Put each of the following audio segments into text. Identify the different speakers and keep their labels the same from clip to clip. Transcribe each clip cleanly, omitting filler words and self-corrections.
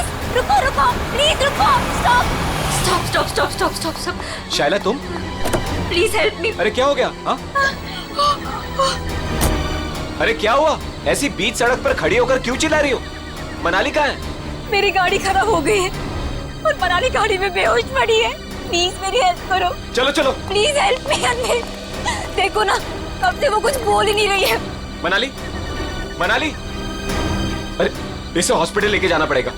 Speaker 1: Please रुको रुको, please रुको, stop stop stop stop stop stop stop.
Speaker 2: शायला तुम?
Speaker 1: Please help me.
Speaker 2: अरे क्या हो गया? हाँ? अरे क्या हुआ? ऐसी बीच सड़क पर खड़ी होकर क्यों चिल्ला रही हो? मनाली कहाँ है?
Speaker 1: मेरी गाड़ी खराब हो गई है और मनाली गाड़ी में बेहोश पड़ी है। प्लीज मेरी हेल्प करो।
Speaker 2: चलो चलो
Speaker 1: प्लीज हेल्प मी अन्वे। देखो ना, कब से वो कुछ बोल ही नहीं रही है।
Speaker 2: मनाली, मनाली, अरे इसे हॉस्पिटल लेके जाना पड़ेगा।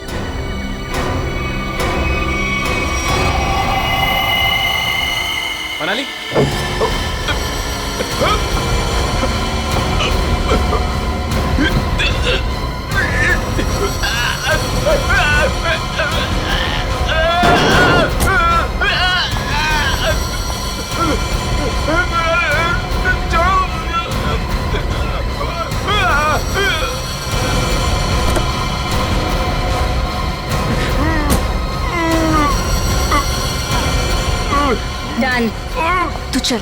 Speaker 2: मनाली,
Speaker 1: डन, तू चल।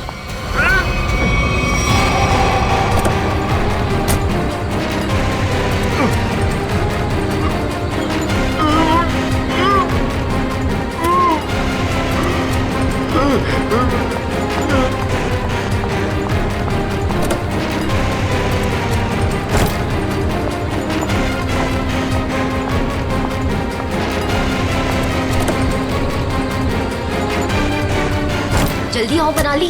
Speaker 1: जल्दी आओ मनाली।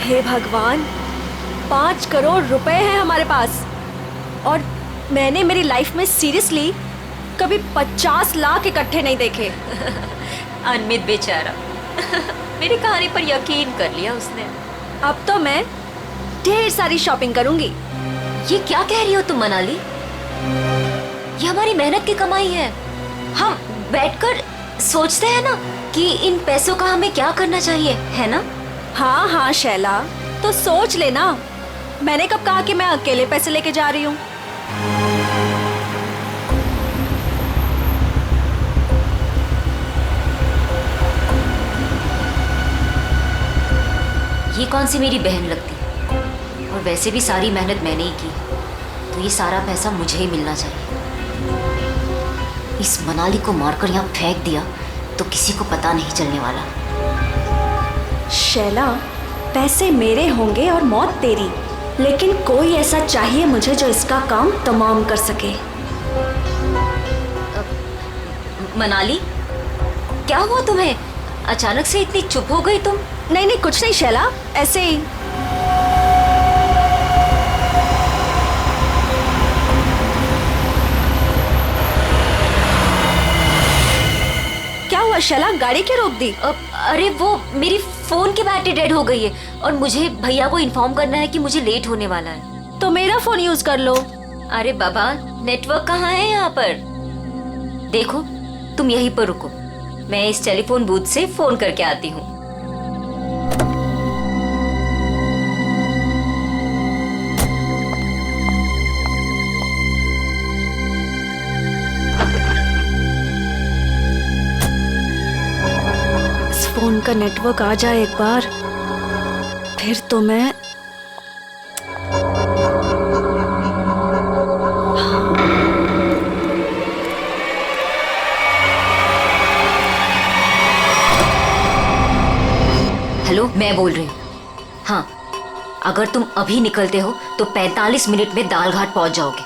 Speaker 1: हे भगवान, 5 करोड़ रुपए हैं हमारे पास और मैंने मेरी लाइफ में सीरियसली कभी 50 लाख इकट्ठे नहीं देखे।
Speaker 3: अनमित बेचारा मेरी कहानी पर यकीन कर लिया उसने।
Speaker 1: अब तो मैं ढेर सारी शॉपिंग करूंगी।
Speaker 3: ये क्या कह रही हो तुम मनाली? ये हमारी मेहनत की कमाई है। हम बैठकर सोचते हैं ना कि इन पैसों का हमें क्या करना चाहिए, है ना?
Speaker 1: हाँ हाँ शैला, तो सोच लेना। मैंने कब कहा कि मैं अकेले पैसे लेके जा रही हूँ?
Speaker 3: ये कौन सी मेरी बहन लगती? और वैसे भी सारी मेहनत मैंने ही की, तो ये सारा पैसा मुझे ही मिलना चाहिए। इस मनाली को मारकर यहाँ फेंक दिया तो किसी को पता नहीं चलने वाला।
Speaker 1: शैला, पैसे मेरे होंगे और मौत तेरी, लेकिन कोई ऐसा चाहिए मुझे जो इसका काम तमाम कर सके।
Speaker 3: मनाली, क्या हुआ तुम्हें? अचानक से इतनी चुप हो गई तुम?
Speaker 1: नहीं नहीं, कुछ नहीं शैला, ऐसे ही। क्या हुआ शैला, गाड़ी क्यों रोक दी?
Speaker 3: अरे वो मेरी फोन की बैटरी डेड हो गई है और मुझे भैया को इन्फॉर्म करना है कि मुझे लेट होने वाला है।
Speaker 1: तो मेरा फोन यूज कर लो।
Speaker 3: अरे बाबा, नेटवर्क कहाँ है यहाँ पर? देखो, तुम यहीं पर रुको, मैं इस टेलीफोन बूथ से फोन करके आती हूँ।
Speaker 1: इस फोन का नेटवर्क आ जाए एक बार, फिर तो मैं
Speaker 3: हेलो, मैं बोल रही हूँ। हाँ, अगर तुम अभी निकलते हो तो 45 मिनट में दालघाट पहुंच जाओगे।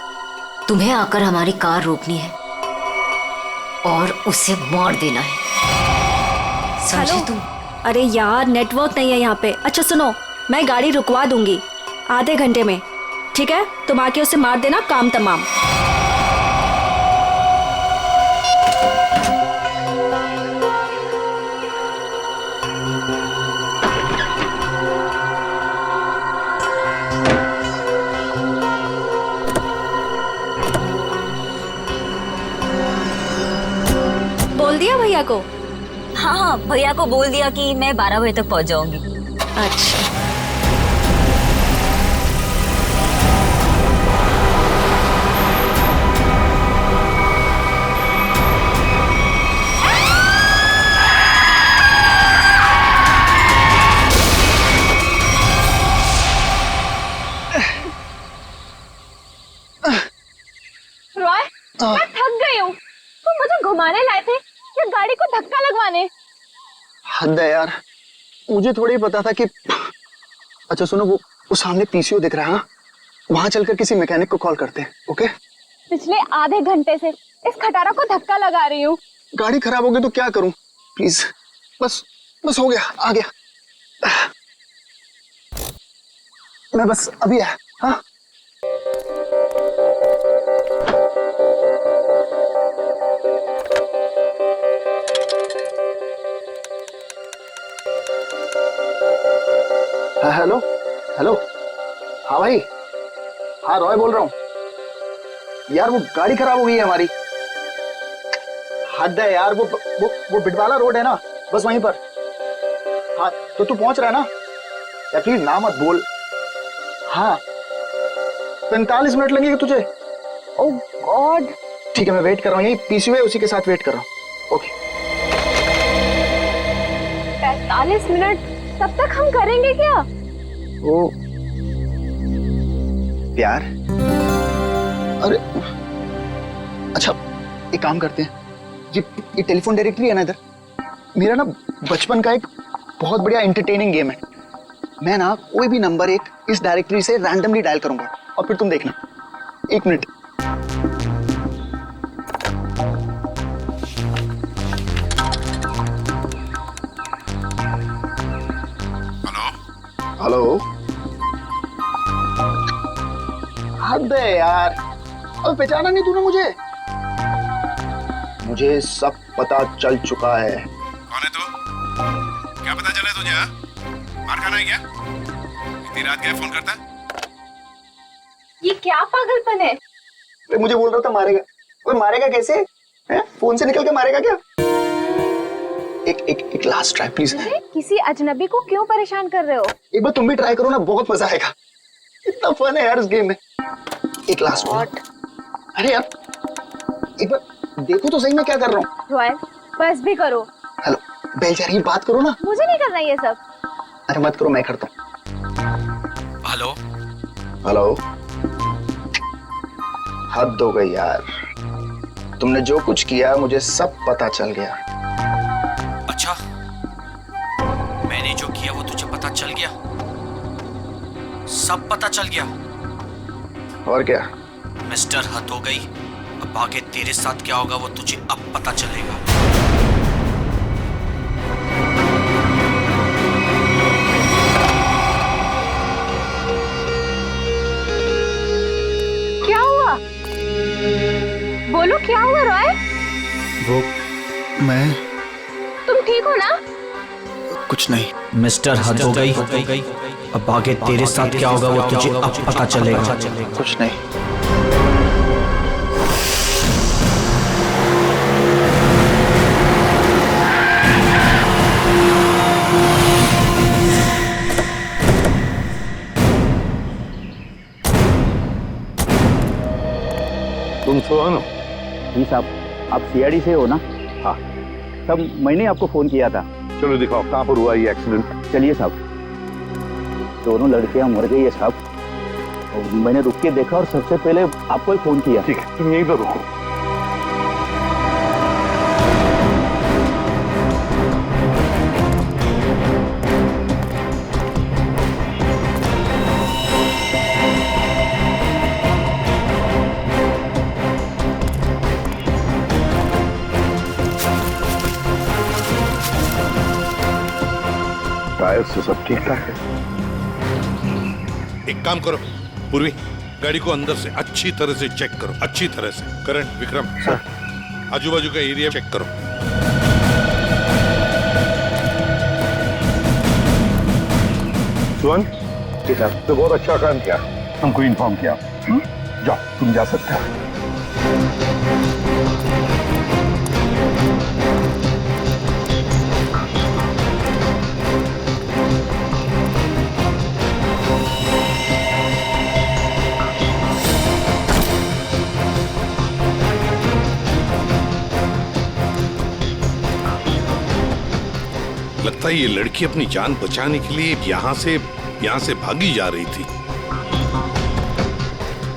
Speaker 3: तुम्हें आकर हमारी कार रोकनी है और उसे मार देना है, समझे तुम?
Speaker 1: अरे यार, नेटवर्क नहीं है यहाँ पे। अच्छा सुनो, मैं गाड़ी रुकवा दूंगी आधे घंटे में, ठीक है? तुम आके उसे मार देना, काम तमाम। बोल दिया भैया को?
Speaker 3: हाँ हाँ, भैया को बोल दिया कि मैं 12 बजे तक पहुंच जाऊंगी।
Speaker 1: अच्छा,
Speaker 4: धक्का लगवाने।
Speaker 5: हद है यार, मुझे थोड़ी पता था कि। अच्छा सुनो, वो सामने पीसीओ दिख रहा है, वहां चलकर किसी मैकेनिक को कॉल करते हैं। ओके?
Speaker 4: पिछले आधे घंटे से इस खटारा को धक्का लगा रही हूँ।
Speaker 5: गाड़ी खराब हो गई तो क्या करूं? प्लीज, बस बस हो गया, आ गया मैं, बस अभी है। हाँ हेलो हेलो। हाँ भाई, हाँ रॉय बोल रहा हूँ यार। वो गाड़ी खराब हो गई है हमारी। हद है यार, वो बिटवाला रोड है ना, बस वहीं पर। हाँ तो तू पहुंच रहा है ना यार? प्लीज ना मत बोल। हाँ 45 मिनट लगेंगे तुझे? ओह गॉड। ठीक है, मैं वेट कर रहा हूँ, यही पीसीओ है, उसी के साथ वेट कर रहा हूँ। ओके।
Speaker 4: 45 मिनट? तब तक हम करेंगे क्या?
Speaker 5: ओ प्यार। अरे अच्छा, एक काम करते हैं, ये टेलीफोन डायरेक्टरी है ना इधर, मेरा ना बचपन का एक बहुत बढ़िया एंटरटेनिंग गेम है। मैं ना कोई भी नंबर एक इस डायरेक्टरी से रैंडमली डायल करूंगा और फिर तुम देखना। 1 मिनट।
Speaker 6: Hello
Speaker 5: hello. हद है यार, अब पहचाना नहीं तूने मुझे? मुझे सब पता चल चुका है।
Speaker 6: कौन है तू? क्या पता चला तुझे? हाँ? मार खाना है क्या? इतनी रात क्या फोन करता है?
Speaker 4: ये क्या पागलपन है?
Speaker 5: अरे मुझे बोल रहा था मारेगा। ओए मारेगा कैसे? हैं? फोन से निकल के मारेगा क्या? एक लास्ट ट्राई प्लीज।
Speaker 4: किसी अजनबी को क्यों परेशान कर रहे हो?
Speaker 5: एक बार तुम भी ट्राई करो ना, बहुत मजा आएगा। इतना फन है यार इस गेम में। एक लास्ट बार। अरे यार एक बार देखो तो सही मैं क्या कर रहा हूँ।
Speaker 4: रॉयल बस भी करो।
Speaker 5: हेलो बेल जा रही है, बात करो ना।
Speaker 4: मुझे नहीं करना ये सब।
Speaker 5: अरे मत करो, मैं करता हूँ।
Speaker 2: Hello
Speaker 5: hello. हद हो गई यार, तुमने जो कुछ किया मुझे सब पता चल गया।
Speaker 2: अच्छा, मैंने जो किया वो तुझे पता चल गया? सब पता चल गया?
Speaker 5: और क्या?
Speaker 2: मिस्टर हद हो गई, अब आगे तेरे साथ क्या होगा वो तुझे अब पता चलेगा।
Speaker 4: क्या हुआ? बोलो क्या हुआ रॉय?
Speaker 5: वो मैं
Speaker 4: तुम ठीक हो ना?
Speaker 5: कुछ नहीं।
Speaker 2: मिस्टर हद हो गई, अब आगे तेरे साथ क्या होगा वो तुझे अब पता चलेगा।
Speaker 5: कुछ नहीं।
Speaker 6: तुम सोनो।
Speaker 7: जी साहब, आप सीआईडी से हो ना?
Speaker 6: हाँ।
Speaker 7: तब मैंने आपको फोन किया था।
Speaker 6: चलो दिखाओ कहाँ पर हुआ ये एक्सीडेंट।
Speaker 7: चलिए साहब। दोनों लड़कियां मर गई है साहब, और मैंने रुक के देखा और सबसे पहले आपको ही फोन किया।
Speaker 6: ठीक है, तुम यहीं पर रुको। टायर से सब ठीक ठाक है। एक काम करो पूर्वी, गाड़ी को अंदर से अच्छी तरह से चेक करो, अच्छी तरह से। करण, विक्रम सर, आजू बाजू का एरिया चेक करो। सुन, तो बहुत अच्छा काम किया, हमको इन्फॉर्म किया। जाओ, तुम जा सकते हो। लगता है ये लड़की अपनी जान बचाने के लिए यहाँ से भागी जा रही थी।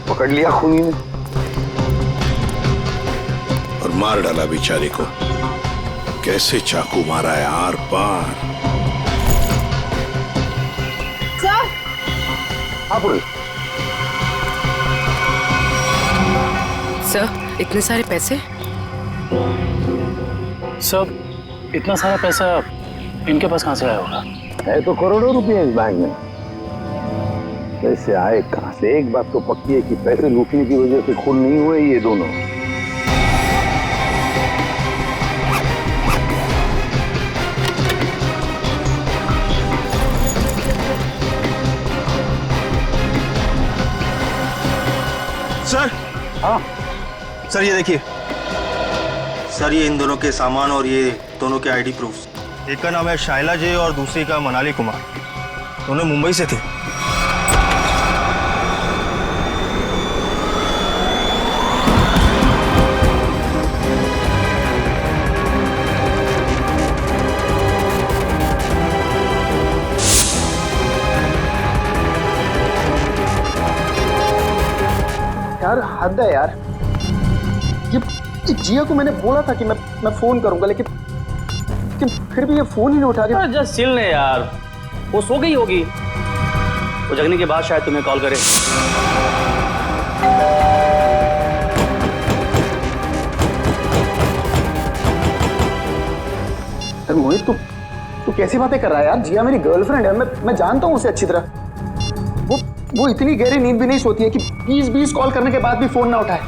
Speaker 6: पकड़ लिया खूनी ने और मार डाला बेचारे को। कैसे चाकू मारा है आर पार।
Speaker 5: हाँ पूरी।
Speaker 8: सर, इतने सारे पैसे?
Speaker 7: सब इतना सारा पैसा इनके पास कहाँ से आया होगा? है तो करोड़ों रुपए इस बैंक में। पैसे आए कहाँ से? एक बात तो पक्की है कि पैसे लूटने की वजह से खून नहीं हुए ये दोनों।
Speaker 9: सर।
Speaker 7: हाँ
Speaker 9: सर ये देखिए सर, ये इन दोनों के सामान और ये दोनों के आईडी प्रूफ। एक का नाम है शाइला जे और दूसरी का मनाली कुमार। दोनों मुंबई से थे।
Speaker 5: यार हद है यार। ये जिया को मैंने बोला था कि मैं फोन करूंगा, लेकिन फिर भी ये फोन ही नहीं उठा रही।
Speaker 7: जस्ट चिल ले यार, वो सो गई होगी। वो जगने के बाद शायद तुम्हें कॉल करे।
Speaker 5: मोहित तू कैसी बातें कर रहा है यार? जिया मेरी गर्लफ्रेंड है, मैं जानता हूँ उसे अच्छी तरह। वो इतनी गहरी नींद भी नहीं सोती है कि 20 कॉल करने के बाद भी फोन ना उठाए।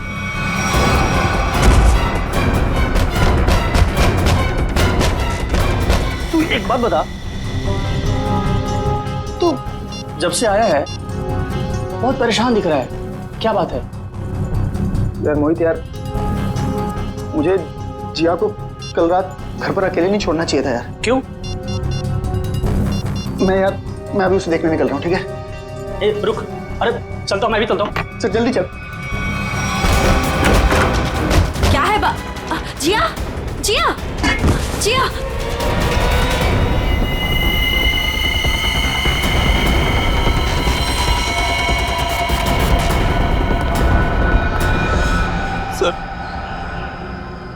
Speaker 7: तू एक बात बता, तू जब से आया है बहुत परेशान दिख रहा है, क्या बात है?
Speaker 5: यार मोहित यार, मुझे जिया को कल रात घर पर अकेले नहीं छोड़ना चाहिए था यार।
Speaker 7: क्यों?
Speaker 5: मैं अभी उसे देखने निकल रहा हूँ, ठीक है?
Speaker 7: ए रुक, अरे चलता हूँ, मैं भी चलता हूँ।
Speaker 5: सर जल्दी चल।
Speaker 1: क्या है जिया जिया जिया।
Speaker 10: सर,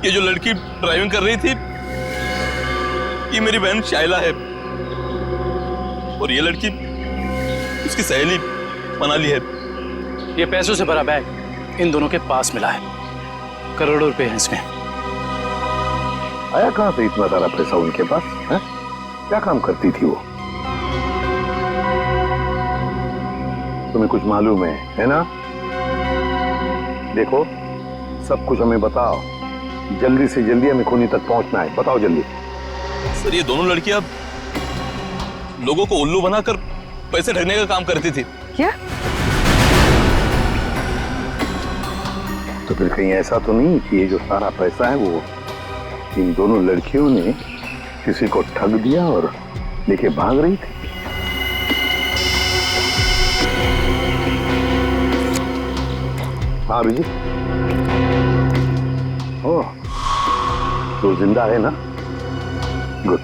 Speaker 10: ये जो लड़की ड्राइविंग कर रही थी ये मेरी बहन शाइला है और ये लड़की उसकी सहेली मनाली है।
Speaker 7: ये पैसों से भरा बैग इन दोनों के पास मिला है, करोड़ों रुपए हैं इसमें।
Speaker 11: आया कहाँ से इतना सारा पैसा उनके पास है? क्या काम करती थी वो? तुम्हें कुछ मालूम है ना? देखो सब कुछ हमें बताओ, जल्दी से जल्दी हमें खूनी तक पहुंचना है, बताओ जल्दी।
Speaker 10: सर ये दोनों लड़कियां लोगों को उल्लू बनाकर पैसे ठगने का काम करती थी।
Speaker 8: क्या?
Speaker 11: तो फिर कहीं ऐसा तो नहीं कि ये जो सारा पैसा है वो इन दोनों लड़कियों ने किसी को ठग दिया और लेके भाग रही थी? हाँ अभिजीत, ओह तो जिंदा है ना? गुड।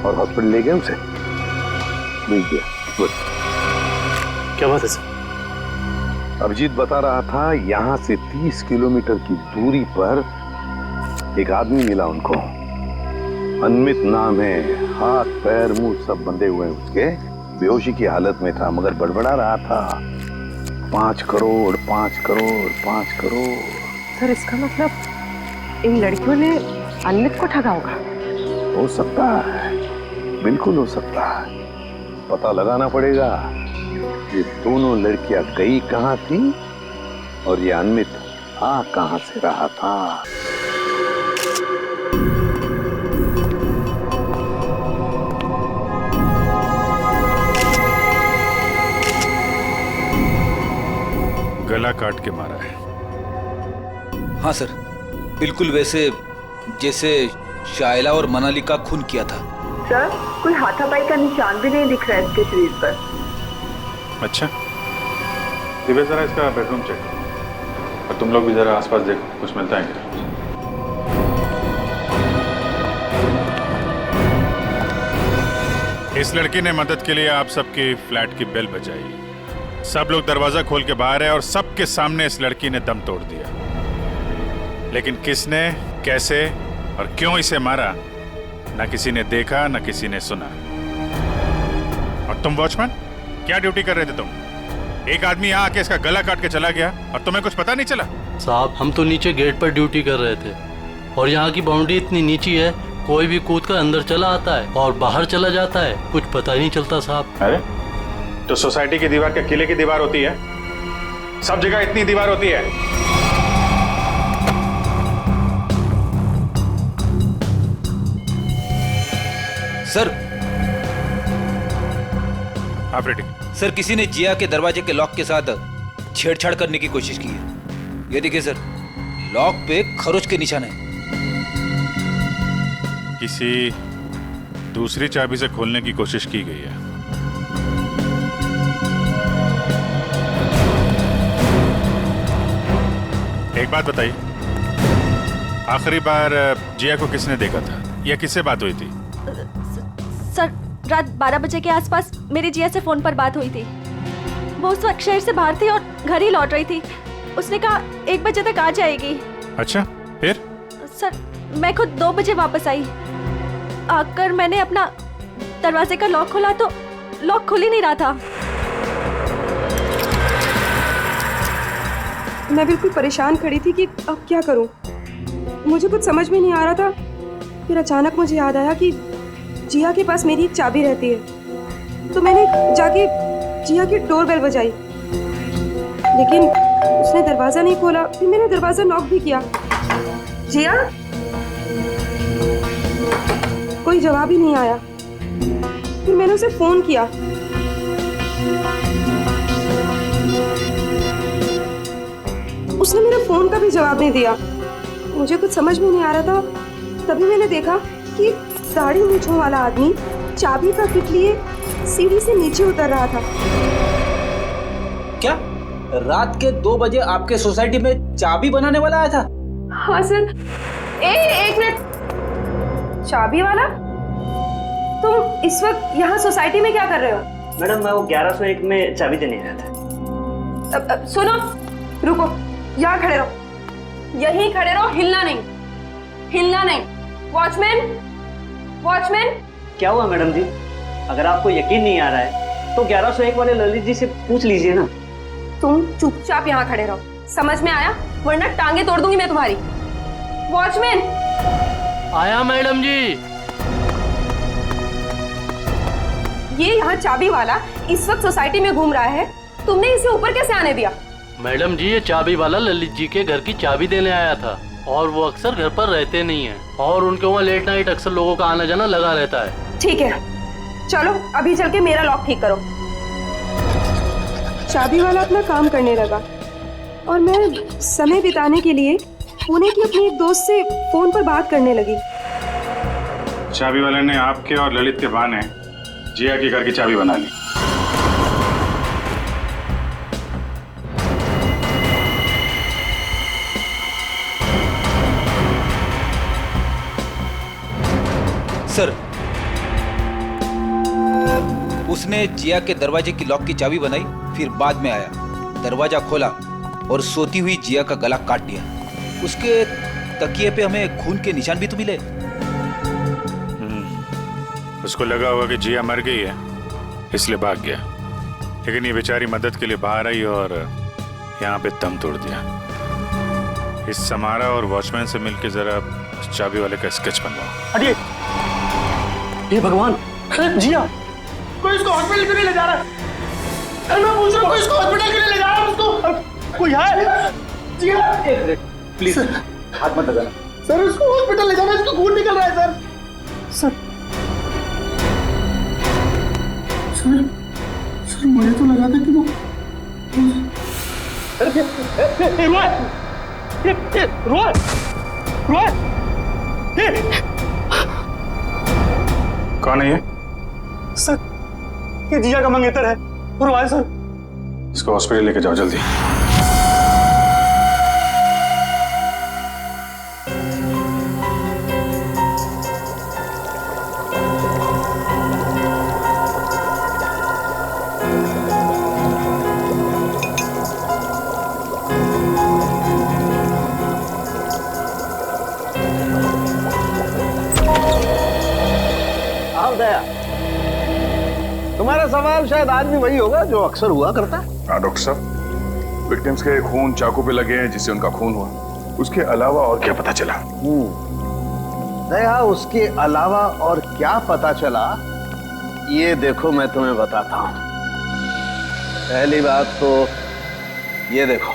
Speaker 11: और हॉस्पिटल ले गए उसे? भेज दिया, गुड।
Speaker 7: क्या बात है सर?
Speaker 11: अभिजीत बता रहा था यहाँ से 30 किलोमीटर की दूरी पर एक आदमी मिला उनको, अनमित नाम है, हाथ पैर मुंह सब बंधे हुए हैं उसके, बेहोशी की हालत में था मगर बड़बड़ा रहा था 5 करोड़ 5 करोड़ 5 करोड़।
Speaker 8: सर इसका मतलब इन लड़कियों ने अनमित को ठगा होगा?
Speaker 11: हो सकता है, बिल्कुल हो सकता है। पता लगाना पड़ेगा ये दोनों लड़कियां गई कहाँ थी और ये अनमित आ कहाँ से रहा था।
Speaker 12: गला काट के मारा है।
Speaker 2: हाँ सर, बिल्कुल वैसे जैसे शाइला और मनाली का खून किया था।
Speaker 8: सर कोई हाथापाई का निशान भी नहीं दिख रहा है इसके शरीर पर।
Speaker 12: अच्छा दिव्या जरा इसका बेडरूम चेक करो और तुम लोग भी जरा आसपास देखो, कुछ मिलता है क्या? इस लड़की ने मदद के लिए आप सबके फ्लैट की बेल बजाई। सब लोग दरवाजा खोल के बाहर है और सबके सामने इस लड़की ने दम तोड़ दिया। लेकिन किसने, कैसे, और क्यों इसे मारा ना किसी ने देखा ना किसी ने सुना। और तुम वॉचमैन क्या ड्यूटी कर रहे थे तुम? एक आदमी यहाँ आके इसका गला काट के चला गया और तुम्हें कुछ पता नहीं चला?
Speaker 13: साहब हम तो नीचे गेट पर ड्यूटी कर रहे थे और यहाँ की बाउंड्री इतनी नीची है, कोई भी कूद कर अंदर चला आता है और बाहर चला जाता है, कुछ पता ही नहीं चलता साहब।
Speaker 12: अरे तो सोसाइटी की दीवार क्या किले की दीवार होती है? सब जगह इतनी दीवार होती है?
Speaker 2: सर
Speaker 12: ऑपरेटिंग
Speaker 2: सर, किसी ने जिया के दरवाजे के लॉक के साथ छेड़छाड़ करने की कोशिश की है। ये देखिए सर, लॉक पे खरोच के निशान है।
Speaker 12: किसी दूसरी चाबी से खोलने की कोशिश की गई है। एक बात बताइए, आखिरी बार जिया को किसने देखा था या किससे बात हुई थी?
Speaker 1: सर रात 12 बजे के आसपास मेरी जिया से फोन पर बात हुई थी। वो उस वक्त शहर से बाहर थी और घर ही लौट रही थी। उसने कहा 1 बजे तक आ जाएगी।
Speaker 12: अच्छा, फिर?
Speaker 1: सर मैं खुद 2 बजे वापस आई। आकर मैंने अपना दरवाजे का लॉक खोला तो लॉक खुल ही नहीं रहा था।
Speaker 8: मैं बिल्कुल परेशान खड़ी थी कि अब क्या करूं। मुझे कुछ समझ में नहीं आ रहा था। फिर अचानक मुझे याद आया कि जिया के पास मेरी एक चाबी रहती है, तो मैंने जाके जिया की डोरबेल बजाई, लेकिन उसने दरवाजा नहीं खोला। फिर मैंने दरवाजा नॉक भी किया। जिया, कोई जवाब ही नहीं आया। फिर मैंने उसे फोन किया। उसने मेरे फोन का भी जवाब नहीं दिया। मुझे कुछ समझ में नहीं आ रहा था। तभी मैंने देखा कि दाढ़ी मूंछों वाला आदमी चाबी का किट लिए सीढ़ी से नीचे उतर रहा था।
Speaker 2: क्या रात के 2 बजे आपके सोसाइटी में चाबी बनाने वाला आया था?
Speaker 8: हाँ सर। एक मिनट, चाबी वाला? तुम इस वक्त यहाँ सोसाइटी में क्या कर रहे हो?
Speaker 14: मैडम मैं वो 1101 में चाबी देने आया था।
Speaker 8: सुनो, रुको, यहाँ खड़े रहो, यहीं खड़े रहो, हिलना नहीं, हिलना नहीं। Watchman, watchman.
Speaker 14: क्या हुआ मैडम जी? अगर आपको यकीन नहीं आ रहा है तो 1101 वाले ललित जी से पूछ लीजिए ना।
Speaker 8: तुम चुपचाप यहाँ खड़े रहो, समझ में आया? वरना टांगे तोड़ दूंगी मैं तुम्हारी। वॉचमैन।
Speaker 13: आया मैडम जी।
Speaker 8: ये यहाँ चाबी वाला इस वक्त सोसाइटी में घूम रहा है, तुमने इसे ऊपर कैसे आने दिया?
Speaker 13: मैडम जी ये चाबी वाला ललित जी के घर की चाबी देने आया था और वो अक्सर घर पर रहते नहीं हैं और उनके वहाँ लेट नाइट अक्सर लोगों का आना जाना लगा रहता है।
Speaker 8: ठीक है, चलो अभी चल के मेरा लॉक ठीक करो। चाबी वाला अपना काम करने लगा और मैं समय बिताने के लिए पुणे की अपनी एक दोस्त से फोन पर बात करने लगी।
Speaker 12: चाबी वाले ने आपके और ललित के बहाने जिया के घर की चाबी बना ली।
Speaker 2: सर, उसने जिया के दरवाजे की लॉक की चाबी बनाई, फिर बाद में आया, दरवाजा खोला और सोती हुई जिया का गला काट दिया। उसके तकिए पे हमें खून के निशान भी तो मिले।
Speaker 12: उसको लगा होगा कि जिया मर गई है, इसलिए भाग गया। लेकिन ये बेचारी मदद के लिए बाहर आई और यहाँ पे दम तोड़ दिया। इस समारा और वॉचमैन से मिलकर जरा उस चाबी वाले का स्केच बनवाओ।
Speaker 14: अरे हे भगवान, जिया
Speaker 9: कोई इसको हॉस्पिटल क्यों नहीं ले जा रहा? मैं पूछ रहा हूँ, कोई इसको हॉस्पिटल क्यों नहीं ले जा रहा? उसको कोई है? जिया,
Speaker 14: प्लीज हाथ मत लगाना।
Speaker 9: सर उसको हॉस्पिटल ले जाना, इसको खून निकल रहा है सर। सर मुझे तो लगा था कि वो
Speaker 12: कौन है ये?
Speaker 9: सर ये जिया का मंगेतर है। रोय सर,
Speaker 12: इसको हॉस्पिटल लेके जाओ जल्दी।
Speaker 7: जवाब दया। तुम्हारा सवाल शायद आज भी वही होगा जो अक्सर हुआ करता है।
Speaker 11: हाँ डॉक्टर साहब, विक्टिम्स के खून चाकू पे लगे हैं जिससे उनका खून हुआ, उसके अलावा और क्या पता चला?
Speaker 7: दया, उसके अलावा और क्या पता चला, ये देखो मैं तुम्हें बताता हूं। पहली बात तो ये देखो,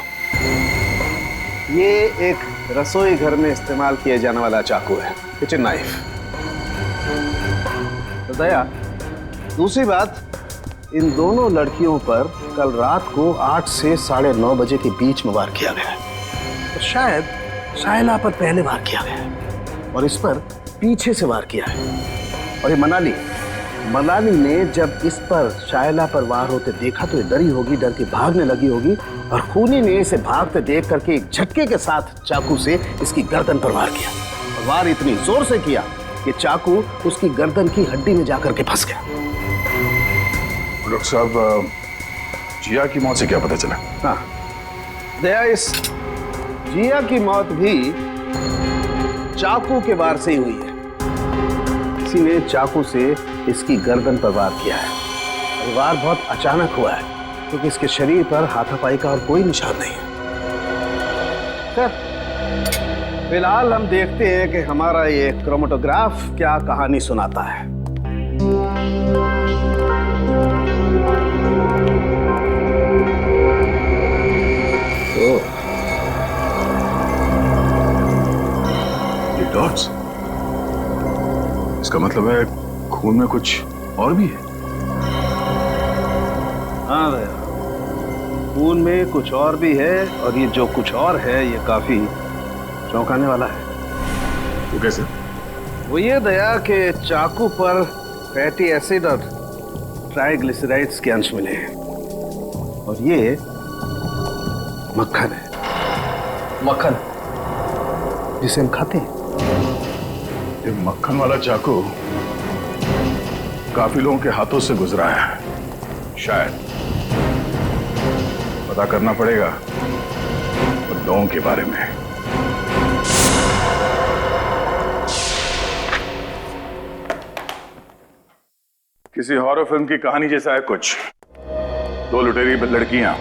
Speaker 7: ये एक रसोई घर में इस्तेमाल किया जाने वाला चाकू है, किचन नाइफ। तो दया, दूसरी बात, इन दोनों लड़कियों पर कल रात को 8 से 9:30 बजे के बीच में वार किया गया है। तो शायद शाइला पर पहले वार किया गया है और इस पर पीछे से वार किया है। और ये मनाली ने जब इस पर शाइला पर वार होते देखा तो ये डरी होगी, डर के भागने लगी होगी और खूनी ने इसे भागते देख करके एक झटके के साथ चाकू से इसकी गर्दन पर वार किया। और वार इतनी जोर से किया कि चाकू उसकी गर्दन की हड्डी में जाकर के फंस गया।
Speaker 11: डॉक्टर साहब, जिया की मौत से क्या पता चला?
Speaker 7: हाँ दया, इस जिया की मौत भी चाकू के वार से ही हुई है। किसी ने चाकू से इसकी गर्दन पर वार किया है। और वार बहुत अचानक हुआ है क्योंकि इसके शरीर पर हाथापाई का और कोई निशान नहीं है। खैर, फिलहाल हम देखते हैं कि हमारा ये क्रोमेटोग्राफ क्या कहानी सुनाता है।
Speaker 11: ये डॉट्स, इसका मतलब है खून में कुछ और भी है।
Speaker 7: हाँ भैया, खून में कुछ और भी है और ये जो कुछ और है ये काफी चौंकाने वाला है।
Speaker 11: वो कैसे?
Speaker 7: वो ये दया कि चाकू पर फैटी एसिड और ट्राइग्लिसराइड्स के अंश मिले हैं और ये मक्खन है।
Speaker 5: मक्खन
Speaker 7: जिसे हम खाते हैं।
Speaker 11: ये मक्खन वाला चाकू काफी लोगों के हाथों से गुजरा है। शायद पता करना पड़ेगा उन लोगों के बारे में। किसी हॉरर फिल्म की कहानी जैसा है कुछ। 2 लुटेरी लड़कियां,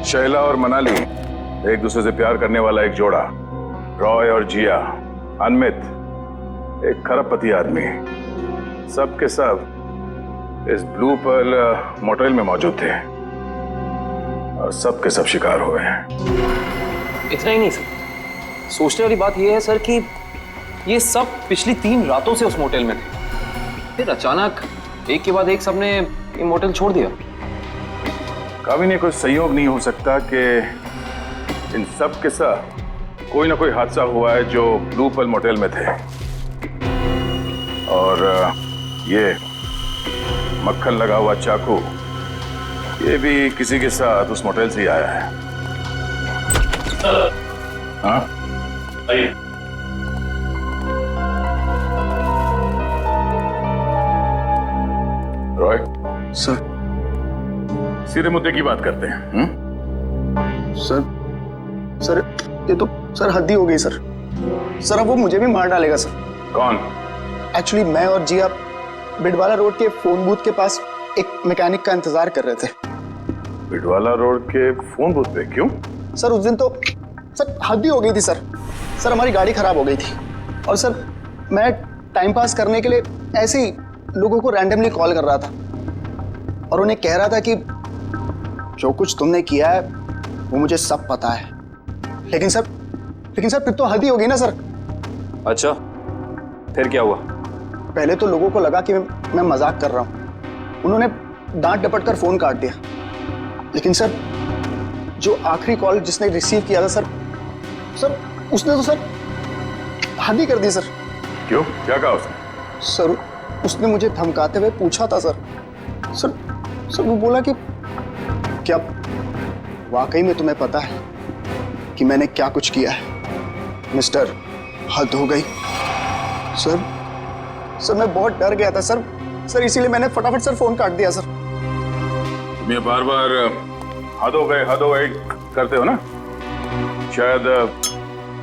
Speaker 11: शैला और मनाली, एक दूसरे से प्यार करने वाला एक जोड़ा, रॉय और जिया, अनमित, एक खरबपति आदमी, सब के सब इस ब्लू पर्ल मोटेल में मौजूद थे और सब के सब शिकार हुए हैं।
Speaker 15: इतना ही नहीं सर, सोचने वाली बात यह है सर कि ये सब पिछली 3 रातों से उस मोटेल में थे, फिर अचानक एक के बाद एक सबने ये मोटेल छोड़ दिया।
Speaker 11: कभी नहीं कोई संयोग नहीं हो सकता कि इन सब के साथ कोई ना कोई हादसा हुआ है जो ब्लू पर्ल मोटेल में थे। और ये मक्खन लगा हुआ चाकू, ये भी किसी के साथ उस मोटेल से ही आया है। हाँ? आइए। रॉय
Speaker 5: सर,
Speaker 11: सीधे मुद्दे की बात करते हैं।
Speaker 5: सर ये तो सर हद ही हो गई सर। सर अब वो मुझे भी मार डालेगा सर।
Speaker 11: कौन?
Speaker 5: एक्चुअली मैं और जिया बिडवाला रोड के फोन बूथ के पास एक मैकेनिक का इंतजार कर रहे थे।
Speaker 11: बिडवाला रोड के फोन बूथ पे? क्यों?
Speaker 5: सर उस दिन तो सर हद ही हो गई थी सर। सर हमारी गाड़ी खराब हो गई थी और सर मैं टाइम पास करने के लिए ऐसे ही लोगों को रैंडमली कॉल कर रहा था और उन्हें कह रहा था कि जो कुछ तुमने किया है वो मुझे सब पता है। लेकिन सर फिर तो हद ही हो गई ना सर।
Speaker 15: अच्छा, फिर क्या हुआ?
Speaker 5: पहले तो लोगों को लगा कि मैं मजाक कर रहा हूँ। उन्होंने डांट डपट कर फोन काट दिया। लेकिन सर जो आखिरी कॉल जिसने रिसीव किया था सर उसने तो सर हद ही कर दी सर।
Speaker 11: क्यों? क्या कहा उसने?
Speaker 5: सर उसने मुझे धमकाते हुए पूछा था सर वो बोला कि क्या वाकई में तुम्हें पता है कि मैंने क्या कुछ किया है? मिस्टर, हद हो गई। सर मैं बहुत डर गया था सर इसीलिए मैंने फटाफट सर फोन काट दिया सर।
Speaker 11: तुम ये बार बार हद हो गए करते हो ना? शायद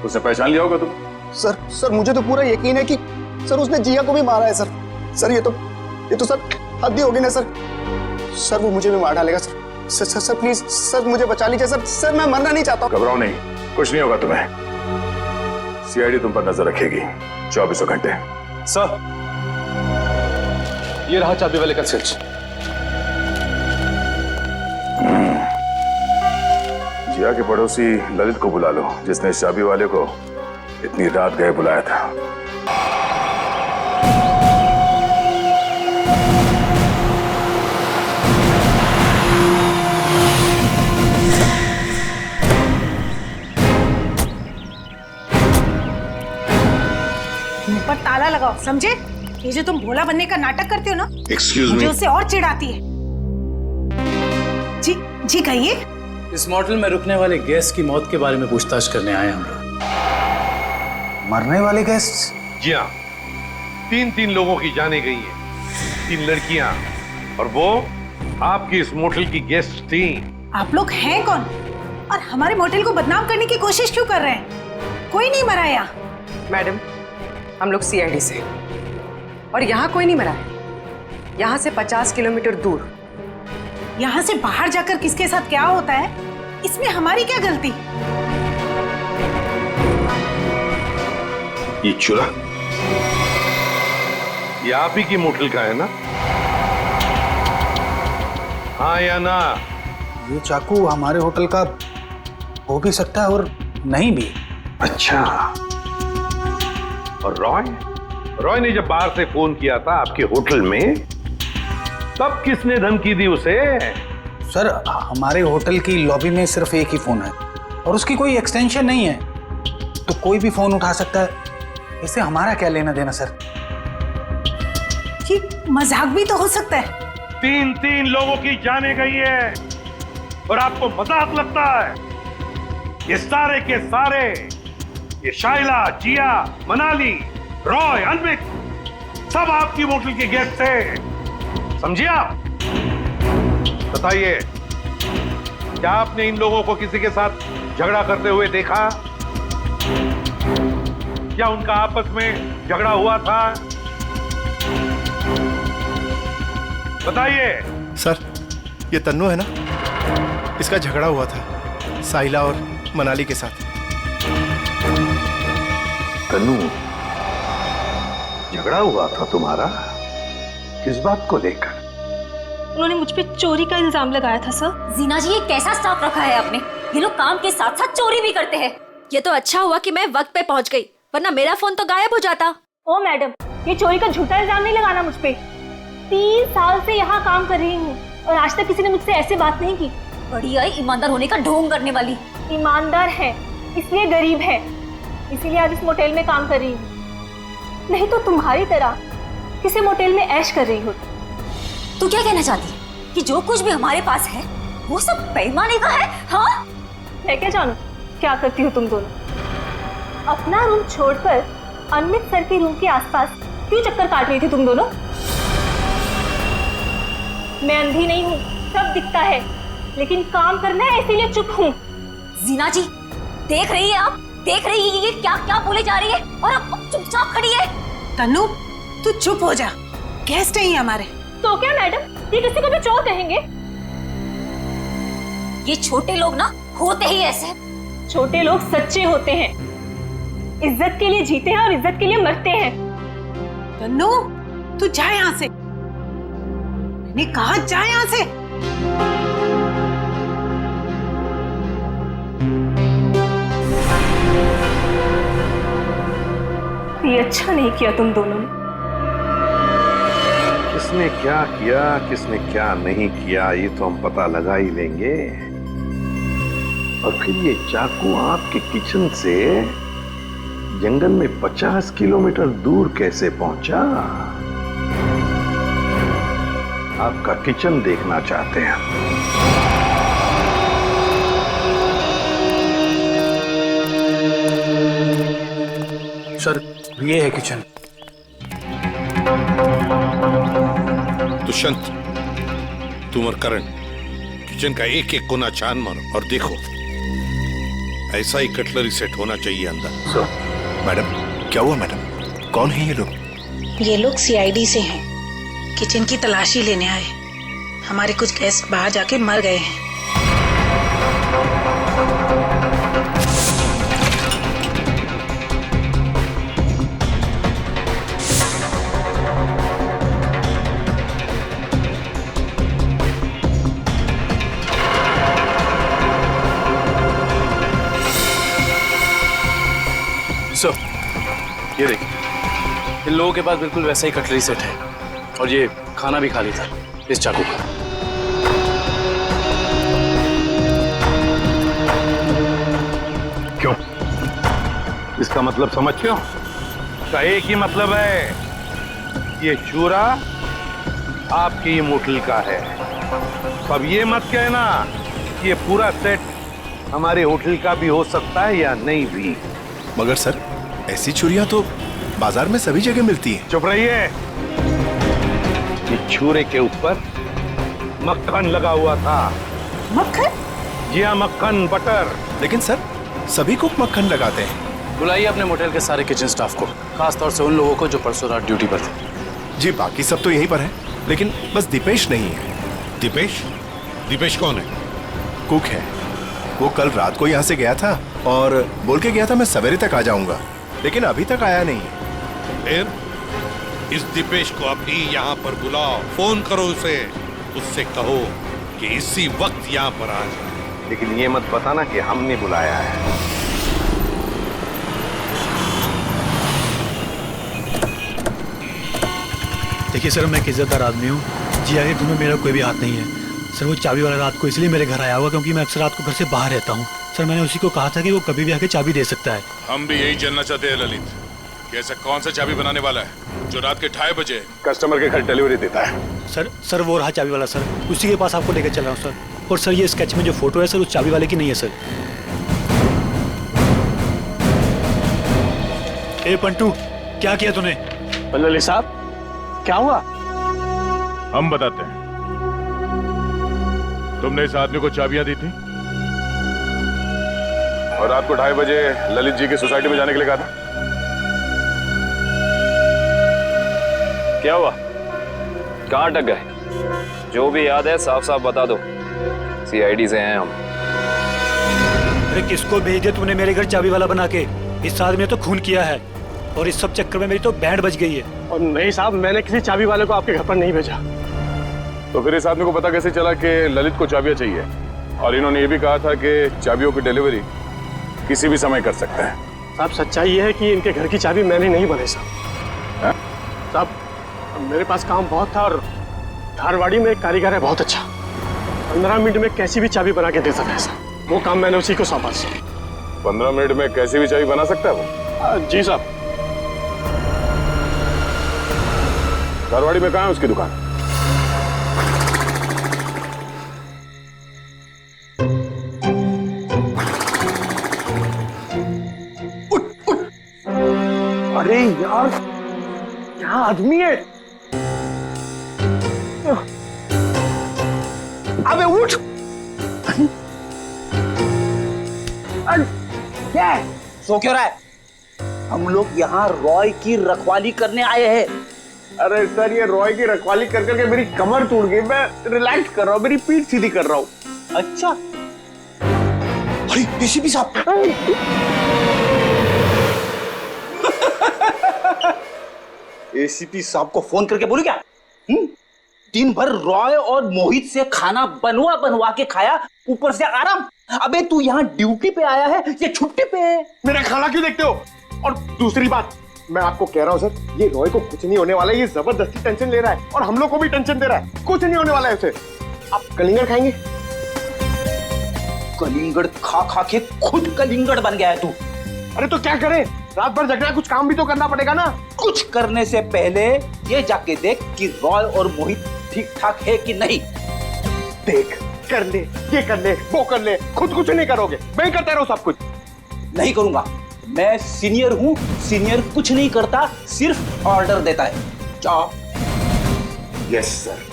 Speaker 11: उसने पहचान लिया होगा तुम।
Speaker 5: सर मुझे तो पूरा यकीन है कि सर उसने जिया को भी मारा है सर। सर ये तो सर हद ही होगी ना सर। सर वो मुझे भी मार डालेगा सर। सर प्लीज सर मुझे बचा लीजिए सर। सर मैं मरना नहीं चाहता हूँ।
Speaker 11: घबराओ नहीं, कुछ नहीं होगा तुम्हें। सीआईडी तुम पर नजर रखेगी 24 घंटे।
Speaker 15: सर, ये रहा चाबी वाले का स्विच।
Speaker 11: जिया के पड़ोसी ललित को बुला लो, जिसने इस चाबी वाले को इतनी रात गए बुलाया था।
Speaker 16: मुंह पर ताला लगाओ, समझे? ये जो तुम भोला बनने का नाटक करते हो ना,
Speaker 6: Excuse me?
Speaker 16: मुझे उससे और चिढ़ाती है। जी कहिए।
Speaker 17: इस मोटल में रुकने वाले गेस्ट की मौत के बारे में पूछताछ करने आए हम लोग।
Speaker 5: मरने वाले गेस्ट?
Speaker 6: जी हाँ, 3 लोगों की जाने गई हैं, 3 लड़कियां, और वो आपकी इस मोटल की गेस्ट थी।
Speaker 16: आप लोग हैं कौन और हमारे मोटेल को बदनाम करने की कोशिश क्यों कर रहे हैं? कोई नहीं मरा यहाँ।
Speaker 8: मैडम, हम लोग सीआईडी से, और यहाँ कोई नहीं मरा है। यहाँ से 50 किलोमीटर दूर।
Speaker 16: यहाँ से बाहर जाकर किसके साथ क्या होता है, इसमें हमारी क्या गलती?
Speaker 6: ये चूल्हा ये आप ही की मोटल का है ना? हाँ या ना?
Speaker 5: ये चाकू हमारे होटल का हो भी सकता है और नहीं भी।
Speaker 6: अच्छा, और रॉय ने जब बाहर से फोन किया था आपके होटल में, तब किसने धमकी दी उसे?
Speaker 5: सर हमारे होटल की लॉबी में सिर्फ एक ही फोन है और उसकी कोई एक्सटेंशन नहीं है, तो कोई भी फोन उठा सकता है। इससे हमारा क्या लेना देना सर?
Speaker 16: ये मजाक भी तो हो सकता है।
Speaker 6: 3 लोगों की जाने गई है और आपको मजाक लगता है? ये सारे के सारे, ये शाइला, जिया, मनाली, रॉय, अनविक, सब आपकी मोटल के गेस्ट थे, समझिए आप? बताइए, क्या आपने इन लोगों को किसी के साथ झगड़ा करते हुए देखा? क्या उनका आपस में झगड़ा हुआ था? बताइए।
Speaker 18: सर, ये तन्नू है ना, इसका झगड़ा हुआ था साहिला और मनाली के साथ।
Speaker 11: तन्नू, झगड़ा हुआ था तुम्हारा? किस बात को लेकर?
Speaker 1: उन्होंने मुझ पे चोरी का इल्जाम लगाया था सर।
Speaker 3: जीना जी, ये कैसा स्टाफ रखा है आपने? ये लोग काम के साथ साथ चोरी भी करते हैं।
Speaker 1: ये तो अच्छा हुआ कि मैं वक्त पे पहुंच गई, वरना मेरा फोन तो गायब हो जाता।
Speaker 4: ओ मैडम, ये चोरी का झूठा इल्जाम नहीं लगाना मुझ पे। 3 साल से यहाँ काम कर रही हूँ और आज तक किसी ने मुझसे ऐसी बात नहीं की।
Speaker 3: बढ़िया ईमानदार होने का ढोंग करने वाली।
Speaker 4: ईमानदार है इसलिए गरीब है, इसीलिए आज इस मोटेल में काम कर रही हूँ, नहीं तो तुम्हारी तरह किसी मोटेल में ऐश कर रही होती।
Speaker 3: तू क्या कहना चाहती है कि जो कुछ भी हमारे पास है वो सब बेईमानी का है? हाँ,
Speaker 4: मैं क्या जानूं क्या करती हो तुम दोनों। अपना रूम छोड़कर अनमित सर के रूम के आसपास क्यों चक्कर काट रही थी तुम दोनों? मैं अंधी नहीं हूँ, सब दिखता है, लेकिन काम करना है इसीलिए चुप हूँ।
Speaker 3: जीना जी, देख रही है आप? देख रही है ये क्या क्या बोले जा रही है और अब चुपचाप खड़ी है।
Speaker 16: तन्नू, तू चुप हो जा, गेस्ट है हमारे।
Speaker 4: तो क्या मैडम, ये किसी को भी चोर कहेंगे?
Speaker 3: ये छोटे लोग ना होते ही ऐसे।
Speaker 4: छोटे लोग सच्चे होते हैं, इज्जत के लिए जीते हैं और इज्जत के लिए मरते हैं।
Speaker 16: तन्नू, तू जा यहाँ से, मैंने कहा जा यहाँ से।
Speaker 4: ये अच्छा नहीं किया तुम दोनों ने।
Speaker 11: किसने क्या किया, किसने क्या नहीं किया, ये तो हम पता लगा ही लेंगे। और फिर ये चाकू आपके किचन से जंगल में 50 किलोमीटर दूर कैसे पहुंचा? आपका किचन देखना चाहते हैं।
Speaker 5: सर, ये है किचन।
Speaker 6: दुष्यंत, तुम और करण किचन का एक एक कोना छान मारो और देखो, ऐसा ही कटलरी सेट होना चाहिए अंदर।
Speaker 18: मैडम, क्या हुआ मैडम? कौन है ये लोग?
Speaker 16: ये लोग सीआईडी से हैं, किचन की तलाशी लेने आए। हमारे कुछ गेस्ट बाहर जाके मर गए हैं।
Speaker 17: ये देखिए, इन लोगों के पास बिल्कुल वैसा ही कटलरी सेट है और ये खाना भी खाली था इस चाकू का।
Speaker 11: क्यों? इसका मतलब समझते हो?
Speaker 6: इसका एक ही मतलब है, ये चूरा आपकी होटल का है। अब ये मत कहना कि ये पूरा सेट हमारे होटल का भी हो सकता है या नहीं भी।
Speaker 18: मगर सर, ऐसी छुरियां तो बाजार में सभी जगह मिलती हैं।
Speaker 6: चुप रहिए। ये छुरे के ऊपर मक्खन लगा हुआ था।
Speaker 16: मक्खन?
Speaker 6: जी हाँ, मक्खन, बटर।
Speaker 18: लेकिन सर, सभी कुक मक्खन लगाते हैं।
Speaker 17: बुलाइए अपने मोटेल के सारे किचन स्टाफ को, खास तौर से उन लोगों को जो परसों रात ड्यूटी पर थे।
Speaker 18: जी, बाकी सब तो यहीं पर है, लेकिन बस दीपेश नहीं है।
Speaker 12: दीपेश? दीपेश कौन है?
Speaker 18: कुक है। वो कल रात को यहाँ से गया था और बोल के गया था मैं सवेरे तक आ जाऊंगा, लेकिन अभी तक आया नहीं है।
Speaker 12: फिर इस दीपेश को अभी यहाँ पर बुलाओ, फोन करो उसे, उससे कहो कि इसी वक्त यहाँ पर आ जाए।
Speaker 11: लेकिन ये मत बताना कि हमने बुलाया है।
Speaker 19: देखिए सर, मैं एक इज्जतदार आदमी हूँ, जी आगे घर में मेरा कोई भी हाथ नहीं है। सर, वो चाबी वाला रात को इसलिए मेरे घर आया हुआ क्योंकि मैं अक्सर रात को घर से बाहर रहता हूँ। सर, मैंने उसी को कहा था कि वो कभी भी आके चाबी दे सकता है।
Speaker 12: हम भी यही जानना चाहते हैं ललित, कि ऐसा कौन सा चाबी बनाने वाला है जो रात के 2:30 बजे
Speaker 11: कस्टमर के घर डिलीवरी देता है।
Speaker 19: सर वो रहा चाबी वाला सर, उसी के पास आपको लेकर चल रहा हूँ सर। और सर, ये स्केच में जो फोटो है सर, उस चाबी वाले की नहीं है सर। ए पंटू, क्या किया तूने?
Speaker 17: ललित साहब, क्या हुआ?
Speaker 12: हम बताते हैं। तुमने इस आदमी को चाबियां दी थी और रात को 2:30 बजे ललित जी की सोसाइटी में जाने के लिए कहा था।
Speaker 15: क्या हुआ? कहाँ अटक गए? जो भी याद है साफ साफ बता दो, सीआईडी से हैं हम।
Speaker 19: अरे किसको भेज दिया तूने मेरे घर चाबी वाला बना के? इस आदमी ने तो खून किया है और इस सब चक्कर में मेरी तो बैंड बज गई है।
Speaker 20: और नहीं साहब, मैंने किसी चाबी वाले को आपके घर पर नहीं भेजा।
Speaker 12: तो फिर इस आदमी को पता कैसे चला कि ललित को चाबियां चाहिए? और इन्होंने ये भी कहा था कि चाबियों की डिलीवरी किसी भी समय कर सकता है।
Speaker 20: साहब, सच्चाई ये है कि इनके घर की चाबी मैंने नहीं बनाई साहब। साहब, मेरे पास काम बहुत था और धारवाड़ी में एक कारीगर है बहुत अच्छा, 15 मिनट में कैसी भी चाबी बना के दे सकता है साहब। वो काम मैंने उसी को सौंपा।
Speaker 12: 15 मिनट में कैसी भी चाबी बना सकता है वो?
Speaker 20: जी साहब।
Speaker 12: धारवाड़ी में कहाँ है उसकी दुकान?
Speaker 20: अरे यार, यहाँ आदमी है। अबे उठ।
Speaker 21: क्या है? सो क्यों रहा है? हम लोग यहाँ रॉय की रखवाली करने आए हैं।
Speaker 6: अरे सर, ये रॉय की रखवाली कर करके मेरी कमर टूट गई। मैं रिलैक्स कर रहा हूँ, मेरी पीठ सीधी कर रहा हूँ।
Speaker 21: अच्छा। अरे एसीपी साहब। एसीपी साहब को फोन करके बोलू क्या? दिन भर रॉय और मोहित से खाना बनवा बनवा के खाया, ऊपर से आराम। अबे तू यहाँ ड्यूटी पे आया है या छुट्टी पे है?
Speaker 6: मेरा खाना क्यों देखते हो? और दूसरी बात, मैं आपको कह रहा हूँ सर, ये रॉय को कुछ नहीं होने वाला है। ये जबरदस्ती टेंशन ले रहा है और हम लोग को भी टेंशन दे रहा है। कुछ नहीं होने वाला है उसे। आप कलिंगड़ खाएंगे?
Speaker 21: कलिंगड़ खा खा के खुद कलिंगड़ बन गया है तू।
Speaker 6: अरे तो क्या करे? रात भर जगना, कुछ काम भी तो करना पड़ेगा ना।
Speaker 21: कुछ करने से पहले ये जाके देख कि रॉय और मोहित ठीक ठाक है कि नहीं।
Speaker 6: देख, कर ले, ये कर ले, वो कर ले, खुद कुछ नहीं करोगे। मैं ही करता रहूं सब कुछ?
Speaker 21: नहीं करूंगा। मैं सीनियर हूं, सीनियर कुछ नहीं करता, सिर्फ ऑर्डर देता है। जाओ।
Speaker 6: Yes sir.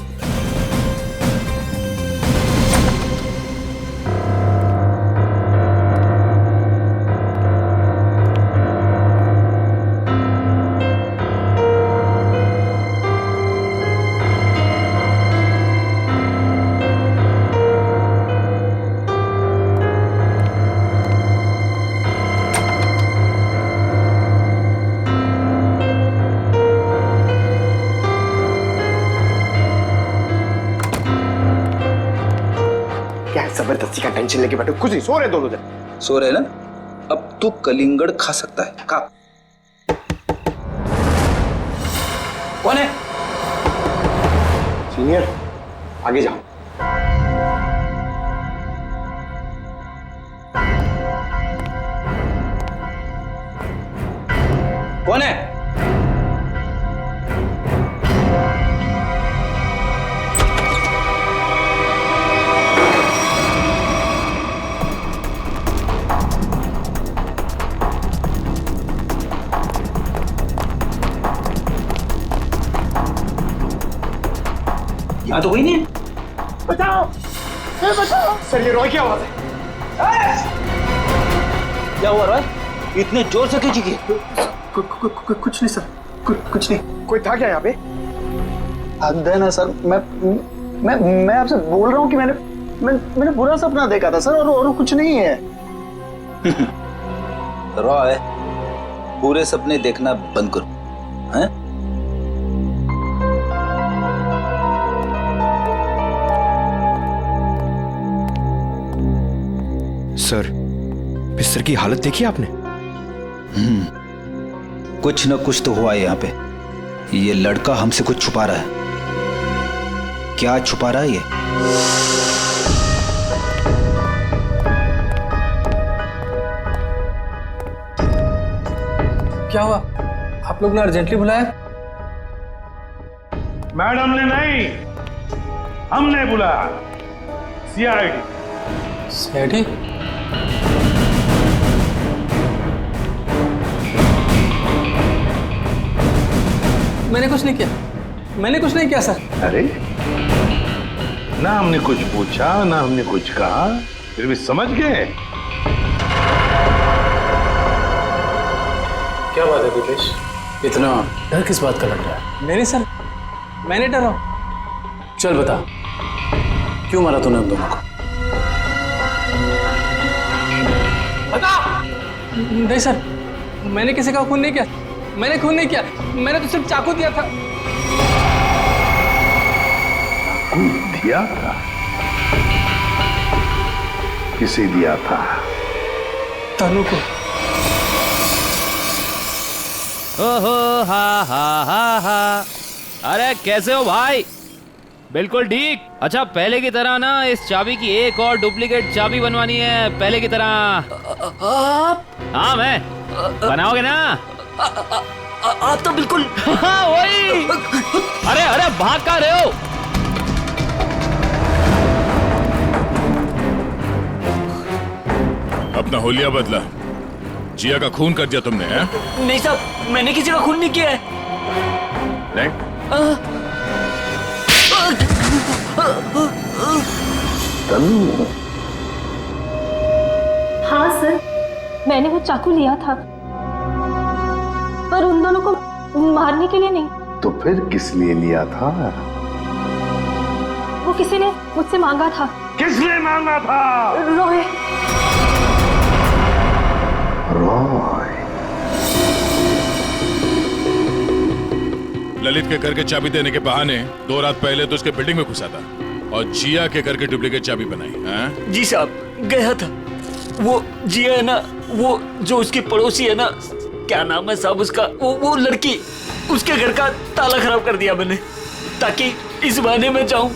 Speaker 18: जबरदस्ती का टेंशन लेके बैठो, कुछ नहीं, सो रहे दोनों जन।
Speaker 2: सो रहे ना? अब तू कलिंगड़ खा सकता है, खा। कौन है?
Speaker 18: सीनियर, आगे जाओ।
Speaker 2: कौन है?
Speaker 21: यहाँ तो कोई नहीं है।
Speaker 18: बचाओ, बचाओ। सर, ये रॉय की आवाज है।
Speaker 21: क्या हुआ रॉय? इतने जोर से क्यों चीखी?
Speaker 5: कुछ नहीं सर, कुछ नहीं।
Speaker 18: कोई था क्या यहाँ पे?
Speaker 5: हद है ना सर, मैं आपसे बोल रहा हूँ कि मैंने बुरा सपना देखा था सर, और कुछ नहीं है।
Speaker 2: रॉय, बुरे सपने देखना बंद करो, हैं?
Speaker 18: सर, बिस्तर की हालत देखी आपने?
Speaker 2: कुछ न कुछ तो हुआ है यहाँ पे। ये लड़का हमसे कुछ छुपा रहा है। क्या छुपा रहा है ये?
Speaker 15: क्या हुआ? आप लोग ने अर्जेंटली बुलाया?
Speaker 6: मैडम ने नहीं, हमने बुलाया। सीआईडी।
Speaker 15: सीआईडी? मैंने कुछ नहीं किया, मैंने कुछ नहीं किया सर।
Speaker 11: अरे, ना हमने कुछ पूछा, ना हमने कुछ कहा, फिर भी समझ गए।
Speaker 17: क्या बात है दिपेश, इतना डर किस बात का लग रहा है?
Speaker 15: नहीं सर, मैंने डरा।
Speaker 17: चल बता, क्यों मारा तूने उन दोनों को?
Speaker 15: बता। नहीं सर, मैंने किसी का खून नहीं किया, मैंने खून नहीं किया, मैंने तो सिर्फ चाकू दिया था।
Speaker 11: दिया था? किसे दिया था?
Speaker 15: तनु को।
Speaker 10: ओहो, हा हा हा हा। अरे कैसे हो भाई? बिल्कुल ठीक। अच्छा, पहले की तरह ना इस चाबी की एक और डुप्लीकेट चाबी बनवानी है, पहले की तरह।
Speaker 1: आप?
Speaker 10: हाँ, मैं। बनाओगे ना?
Speaker 1: आप तो बिल्कुल।
Speaker 10: हाँ, वही। अरे अरे, भाग कहाँ रहे हो?
Speaker 12: अपना होलिया बदला। जिया का खून कर दिया तुमने, हैं?
Speaker 1: नहीं साहब, मैंने किसी का खून नहीं किया है।
Speaker 12: नहीं?
Speaker 11: तनु।
Speaker 4: हाँ सर, मैंने वो चाकू लिया था, पर उन दोनों को मारने के लिए नहीं।
Speaker 11: तो फिर किस लिए लिया था?
Speaker 4: वो किसी ने मुझसे मांगा था।
Speaker 6: किसने मांगा था?
Speaker 4: रॉय।
Speaker 11: रॉय।
Speaker 12: ललित के घर के चाबी देने के बहाने 2 रात पहले तो उसके बिल्डिंग में घुसा था और जिया के घर के डुप्लीकेट चाबी बनाई, हैं?
Speaker 1: जी साहब, गया था। वो जिया है ना, वो जो उसकी पड़ोसी है ना, क्या नाम है साहब उसका, वो लड़की, उसके घर का ताला खराब कर दिया मैंने, ताकि इस बहाने में जाऊं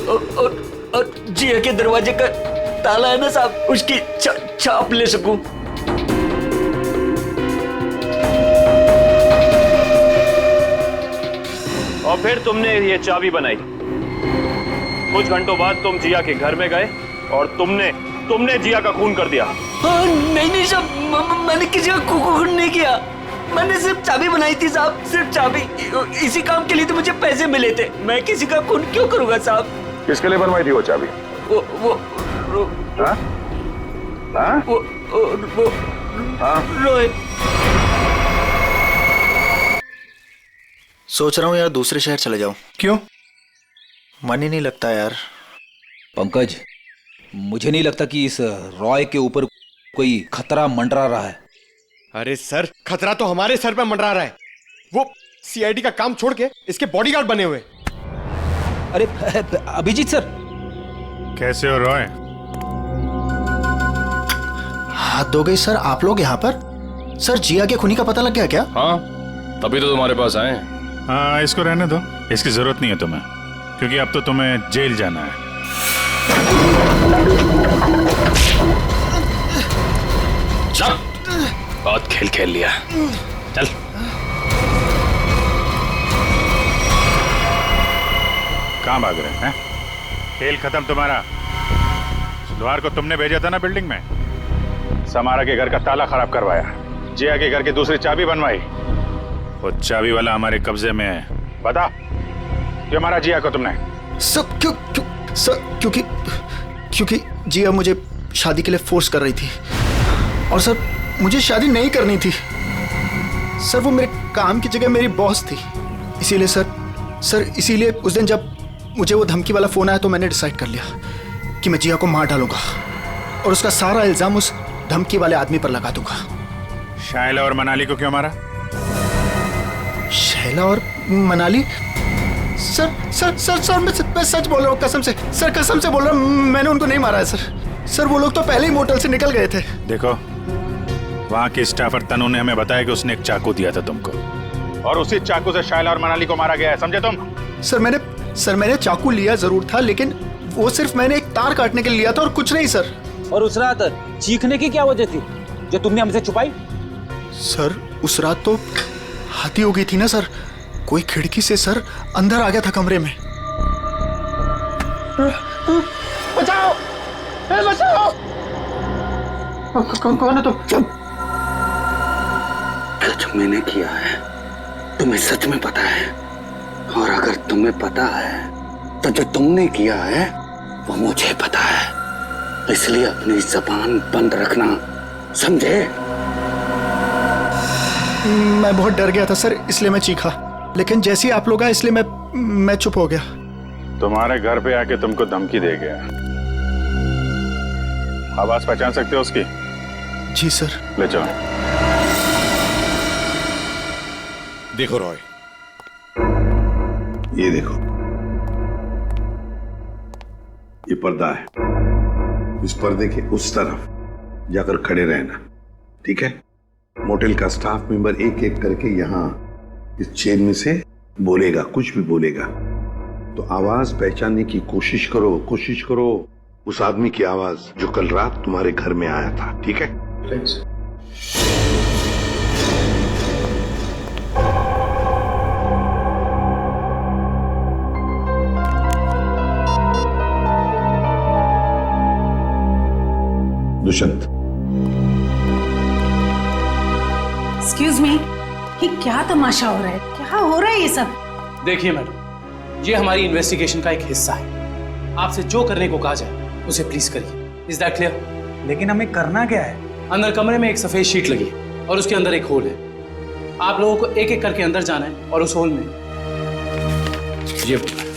Speaker 1: और जिया के दरवाजे का ताला है ना साहब, उसकी छाप ले सकूं।
Speaker 15: और फिर तुमने ये चाबी बनाई। कुछ घंटों बाद तुम जिया के घर में गए और तुमने जिया का खून कर दिया।
Speaker 1: नहीं साहब, मैंने किसी का खून नहीं किया, मैंने सिर्फ चाबी बनाई थी साहब, सिर्फ चाबी। इसी काम के लिए तो मुझे पैसे मिले थे, मैं किसी का खून क्यों करूंगा साहब?
Speaker 11: किसके लिए बनवाई थी वो चाबी?
Speaker 1: रोहित।
Speaker 5: सोच रहा हूँ यार दूसरे शहर चले जाऊं।
Speaker 18: क्यों?
Speaker 5: मन ही नहीं लगता यार।
Speaker 2: पंकज, मुझे नहीं लगता कि इस रॉय के ऊपर कोई खतरा मंडरा रहा है।
Speaker 18: अरे सर, खतरा तो हमारे सर पे मंडरा रहा है। वो सीआईडी का काम छोड़ के इसके बॉडीगार्ड बने हुए।
Speaker 2: अरे अभिजीत सर,
Speaker 12: कैसे हो रॉय?
Speaker 5: हाथ धो गई सर आप लोग यहाँ पर? सर जिया के खूनी का पता लग गया क्या?
Speaker 15: हाँ, तभी तो तुम्हारे पास आए।
Speaker 12: हाँ, इसको रहने दो, इसकी जरूरत नहीं है तुम्हें, क्योंकि अब तो तुम्हें जेल जाना है।
Speaker 15: चल, बहुत खेल खेल लिया, चल।
Speaker 12: कहाँ भाग रहे हैं? खेल खत्म तुम्हारा। सुधार को तुमने भेजा था ना बिल्डिंग में, समारा के घर का ताला खराब करवाया, जिया के घर की दूसरी चाबी बनवाई। वो चाबी वाला हमारे कब्जे में है। बता क्यों मारा जिया को तुमने?
Speaker 5: सर क्योंकि जिया मुझे शादी के लिए फोर्स कर रही थी, और सर मुझे शादी नहीं करनी थी। सर वो मेरे काम की जगह मेरी बॉस थी, इसीलिए सर इसीलिए उस दिन जब मुझे वो धमकी वाला फोन आया तो मैंने डिसाइड कर लिया कि मैं जिया को मार डालूंगा और उसका सारा इल्जाम उस धमकी वाले आदमी पर लगा दूंगा।
Speaker 12: शाइला और मनाली को क्यों मारा?
Speaker 5: शैला और मनाली? सर मैं सच बोल रहा हूँ, कसम से सर, कसम से बोल रहा हूँ, मैंने उनको नहीं मारा है सर। वो लोग तो पहले ही मोटल से निकल गए थे।
Speaker 12: देखो, वहाँ के स्टाफर तनु ने हमें बताया कि उसने एक चाकू दिया था तुमको, और उसी चाकू से शाइला और मनाली को मारा गया है, समझे तुम?
Speaker 5: सर मैंने चाकू लिया जरूर था, लेकिन वो सिर्फ मैंने एक तार काटने के लिए लिया था और कुछ नहीं सर।
Speaker 21: और उस रात चीखने की क्या वजह थी जो तुमने हमसे छुपाई?
Speaker 5: सर उस रात तो हाथी हो गई थी ना सर, कोई खिड़की से सर अंदर आ गया था कमरे में।
Speaker 21: बचाओ, बचाओ!
Speaker 5: कौन है तुम?
Speaker 13: जो मैंने किया है तुम्हें सच में पता है, और अगर तुम्हें पता है तो जो तुमने किया है वो मुझे पता है, इसलिए अपनी जबान बंद रखना, समझे?
Speaker 5: मैं बहुत डर गया था सर, इसलिए मैं चीखा, लेकिन जैसे ही आप लोग आए इसलिए मैं चुप हो गया।
Speaker 12: तुम्हारे घर पे आके तुमको धमकी दे गया। आवाज पहचान सकते हो उसकी?
Speaker 5: जी सर।
Speaker 12: ले जाओ।
Speaker 11: देखो रॉय, ये देखो, ये पर्दा है, इस पर्दे के उस तरफ जाकर खड़े रहना, ठीक है? मोटेल का स्टाफ मेंबर एक एक करके यहाँ इस चेन में से बोलेगा, कुछ भी बोलेगा तो आवाज पहचानने की कोशिश करो उस आदमी की आवाज जो कल रात तुम्हारे घर में आया था, ठीक है? दुष्यंत।
Speaker 16: एक्सक्यूज मी, ये क्या तमाशा हो रहा है? क्या हो रहा है ये सब?
Speaker 17: देखिए मैडम, ये हमारी इन्वेस्टिगेशन का एक हिस्सा है। आपसे जो करने को कहा जाए उसे प्लीज करिए। Is that clear?
Speaker 21: लेकिन हमें करना क्या है?
Speaker 17: अंदर कमरे में एक सफेद शीट लगी है और उसके अंदर एक होल है। आप लोगों को एक एक करके अंदर जाना है और उस होल में ये बोलना है,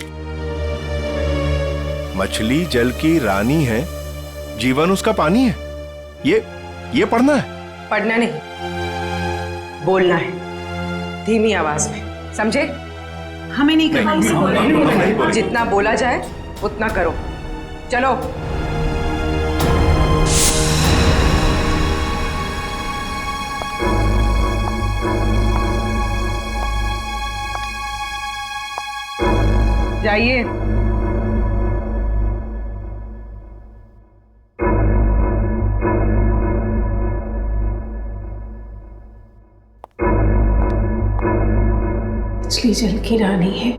Speaker 18: मछली जल की रानी है, जीवन उसका पानी है। ये पढ़ना है?
Speaker 8: पढ़ना नहीं, बोलना है धीमी आवाज में, समझे?
Speaker 16: हमें नहीं करना।
Speaker 8: जितना बोला जाए उतना करो। चलो। जाइए।
Speaker 16: मछली जल की रानी है,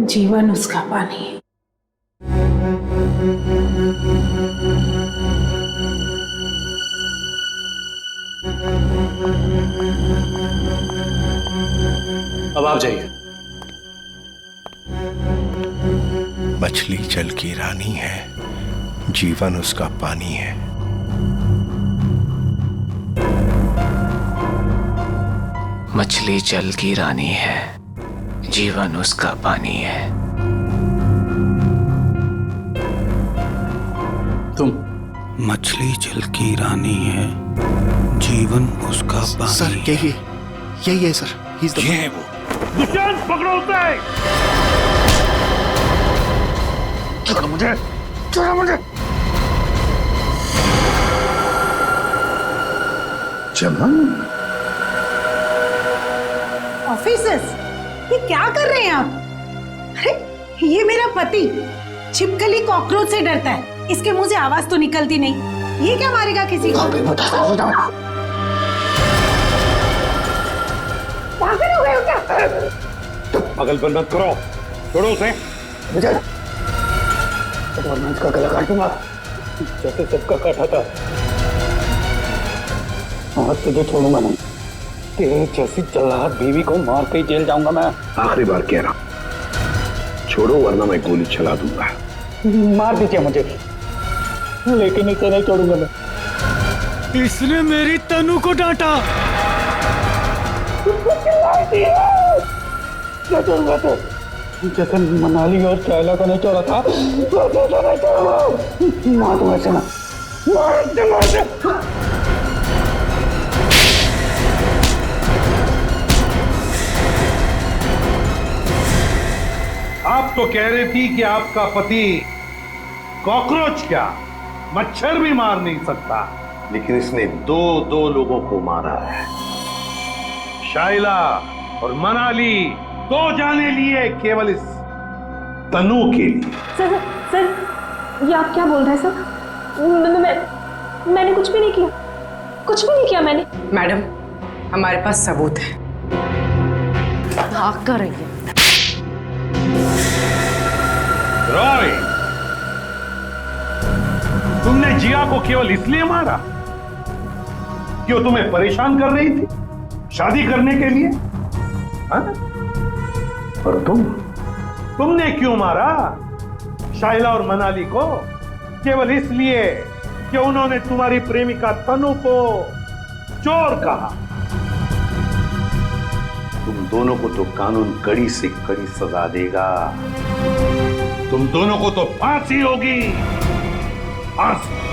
Speaker 16: जीवन उसका पानी है।
Speaker 17: अब आप जाइए।
Speaker 18: मछली जल की रानी है, जीवन उसका पानी है।
Speaker 10: मछली जल की रानी है, जीवन उसका पानी है।
Speaker 17: तुम?
Speaker 22: मछली जल की रानी है, जीवन उसका पानी।
Speaker 5: सर यही है सर,
Speaker 22: ये है वो।
Speaker 6: दुष्यंत, पकड़ो उसे!
Speaker 5: छोड़ो मुझे।
Speaker 11: छोड़ो मुझे। चमन,
Speaker 16: ऑफिसर्स, ये क्या कर रहे हैं आप? अरे ये मेरा पति छिपकली कॉकरोच से डरता है, इसके मुंह से आवाज तो निकलती नहीं, ये क्या मारेगा किसी को? पागल हो गए हो क्या?
Speaker 6: पागलपन मत करो, छोड़ो उसे।
Speaker 11: वरना इसका गला काटूंगा जैसे सबका काटा था। आज तुझे छोड़ूंगा नहीं, तेरे जैसी जल्लाद बीवी को मार के जेल जाऊंगा मैं। आखिरी बार कह रहा हूं, छोड़ो वरना मैं गोली चला दूंगा। मार दीजिए मुझे, लेकिन इसे नहीं छोड़ूंगा मैं।
Speaker 19: इसने मेरी तनु को डांटा।
Speaker 11: क्या छोड़ूंगा तो? जैसे मनाली और शाइला को नहीं छोड़ा था, वैसे नहीं छोड़ूंगा। मार दूंगा इसे, मार दे।
Speaker 6: आप तो कह रही थी कि आपका पति कॉकरोच क्या मच्छर भी मार नहीं सकता,
Speaker 11: लेकिन इसने दो लोगों को मारा है।
Speaker 6: शाइला और मनाली, 2 जाने लिए केवल इस तनु के लिए।
Speaker 4: सर, ये आप क्या बोल रहे हैं सर? मैंने कुछ भी नहीं किया, कुछ भी नहीं किया मैंने।
Speaker 16: मैडम, हमारे पास सबूत है।
Speaker 4: भाग कर रही है।
Speaker 6: रॉय, तुमने जिया को केवल इसलिए मारा कि वो तुम्हें परेशान कर रही थी शादी करने के लिए? हाँ? और तुमने क्यों मारा शाइला और मनाली को? केवल इसलिए कि उन्होंने तुम्हारी प्रेमिका तनु को चोर कहा।
Speaker 11: तुम दोनों को तो कानून कड़ी से कड़ी सजा देगा।
Speaker 6: तुम दोनों को तो फांसी होगी, फांसी।